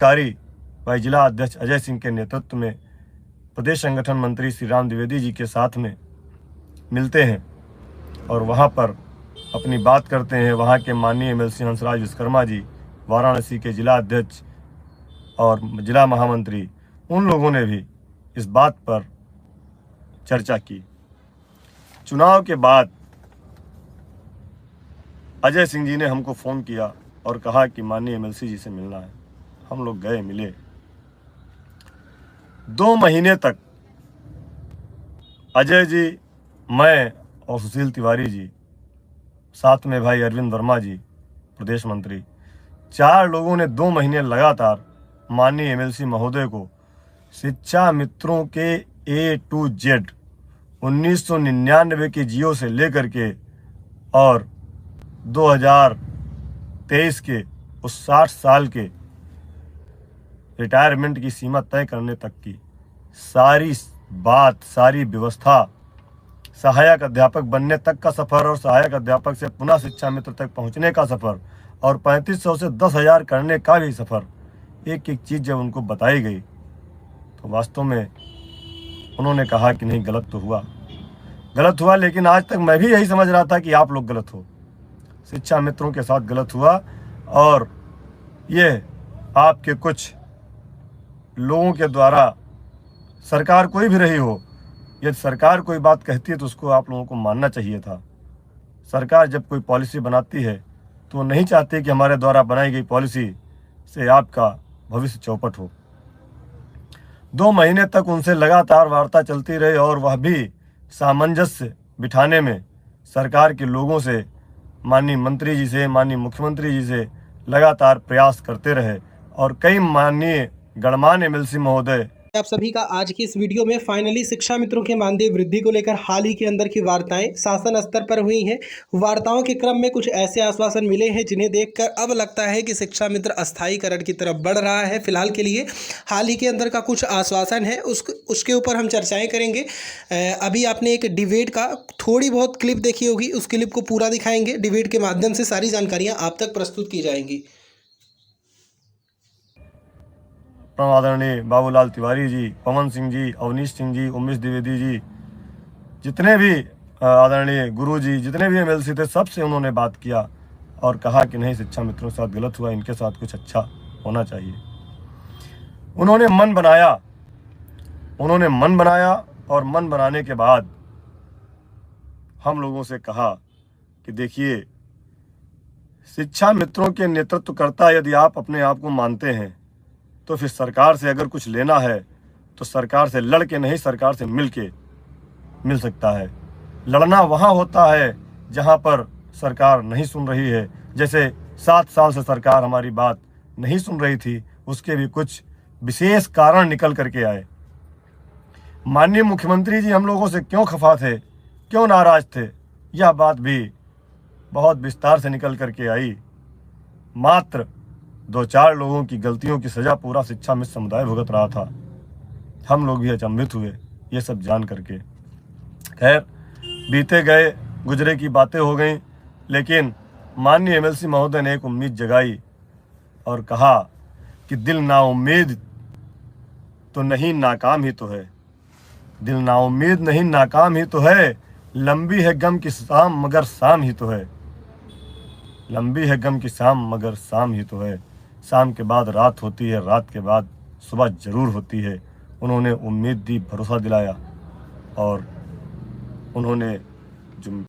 कार्य भाई जिला अध्यक्ष अजय सिंह के नेतृत्व में प्रदेश संगठन मंत्री श्री राम द्विवेदी जी के साथ में मिलते हैं और वहाँ पर अपनी बात करते हैं। वहाँ के माननीय एमएलसी हंसराज विश्वकर्मा जी, वाराणसी के जिला अध्यक्ष और जिला महामंत्री, उन लोगों ने भी इस बात पर चर्चा की। चुनाव के बाद अजय सिंह जी ने हमको फ़ोन किया और कहा कि माननीय एमएलसी जी से मिलना है। हम लोग गए, मिले। 2 महीने तक अजय जी, मैं और सुशील तिवारी जी, साथ में भाई अरविंद वर्मा जी प्रदेश मंत्री, 4 लोगों ने 2 महीने लगातार माननीय एमएलसी महोदय को शिक्षा मित्रों के A to Z 1999 के जियो से लेकर के और 2023 के उस 60 साल के रिटायरमेंट की सीमा तय करने तक की सारी बात, सारी व्यवस्था, सहायक अध्यापक बनने तक का सफ़र और सहायक अध्यापक से पुनः शिक्षा मित्र तक पहुंचने का सफ़र और 3500 से 10,000 करने का भी सफ़र, एक एक चीज़ जब उनको बताई गई तो वास्तव में उन्होंने कहा कि नहीं, गलत तो हुआ, लेकिन आज तक मैं भी यही समझ रहा था कि आप लोग गलत हो, शिक्षा मित्रों के साथ गलत हुआ। और ये आपके कुछ लोगों के द्वारा, सरकार कोई भी रही हो, यदि सरकार कोई बात कहती है तो उसको आप लोगों को मानना चाहिए था। सरकार जब कोई पॉलिसी बनाती है तो वो नहीं चाहती कि हमारे द्वारा बनाई गई पॉलिसी से आपका भविष्य चौपट हो। 2 महीने तक उनसे लगातार वार्ता चलती रही और वह भी सामंजस्य बिठाने में सरकार के लोगों से, माननीय मंत्री जी से, माननीय मुख्यमंत्री जी से लगातार प्रयास करते रहे और कई माननीय गणमान्य एमएलसी महोदय। आप सभी का आज की इस वीडियो में फाइनली शिक्षा मित्रों के मानदेय वृद्धि को लेकर हाल ही के अंदर की वार्ताएं शासन स्तर पर हुई हैं। वार्ताओं के क्रम में कुछ ऐसे आश्वासन मिले हैं जिन्हें देखकर अब लगता है कि शिक्षा मित्र अस्थायीकरण की तरफ बढ़ रहा है। फिलहाल के लिए हाल ही के अंदर का कुछ आश्वासन है, उसके ऊपर हम चर्चाएँ करेंगे। अभी आपने एक डिबेट का थोड़ी बहुत क्लिप देखी होगी, उस क्लिप को पूरा दिखाएंगे। डिबेट के माध्यम से सारी जानकारियाँ आप तक प्रस्तुत की जाएंगी। आदरणीय बाबूलाल तिवारी जी, पवन सिंह जी, अवनीश सिंह जी, उमेश द्विवेदी जी, जितने भी आदरणीय गुरु जी, जितने भी एमएलसी थे, सबसे उन्होंने बात किया और कहा कि नहीं, शिक्षा मित्रों के साथ गलत हुआ, इनके साथ कुछ अच्छा होना चाहिए। उन्होंने मन बनाया और मन बनाने के बाद हम लोगों से कहा कि देखिए, शिक्षा मित्रों के नेतृत्वकर्ता यदि आप अपने आप को मानते हैं तो फिर सरकार से अगर कुछ लेना है तो सरकार से लड़ के नहीं, सरकार से मिल सकता है। लड़ना वहाँ होता है जहाँ पर सरकार नहीं सुन रही है। जैसे 7 साल से सरकार हमारी बात नहीं सुन रही थी, उसके भी कुछ विशेष कारण निकल करके आए। माननीय मुख्यमंत्री जी हम लोगों से क्यों खफा थे, क्यों नाराज थे, यह बात भी बहुत विस्तार से निकल करके आई। मात्र 2-4 लोगों की गलतियों की सज़ा पूरा शिक्षा मित्र समुदाय भुगत रहा था। हम लोग भी अचंभित हुए ये सब जान करके। खैर, बीते गए गुजरे की बातें हो गई, लेकिन माननीय एमएलसी महोदय ने एक उम्मीद जगाई और कहा कि दिल नाउम्मीद तो नहीं, नाकाम ही तो है। दिल नाउम्मीद नहीं, नाकाम ही तो है। लंबी है गम की शाम मगर शाम ही तो है। लंबी है गम की शाम मगर शाम ही तो है। शाम के बाद रात होती है, रात के बाद सुबह ज़रूर होती है। उन्होंने उम्मीद दी, भरोसा दिलाया और उन्होंने जो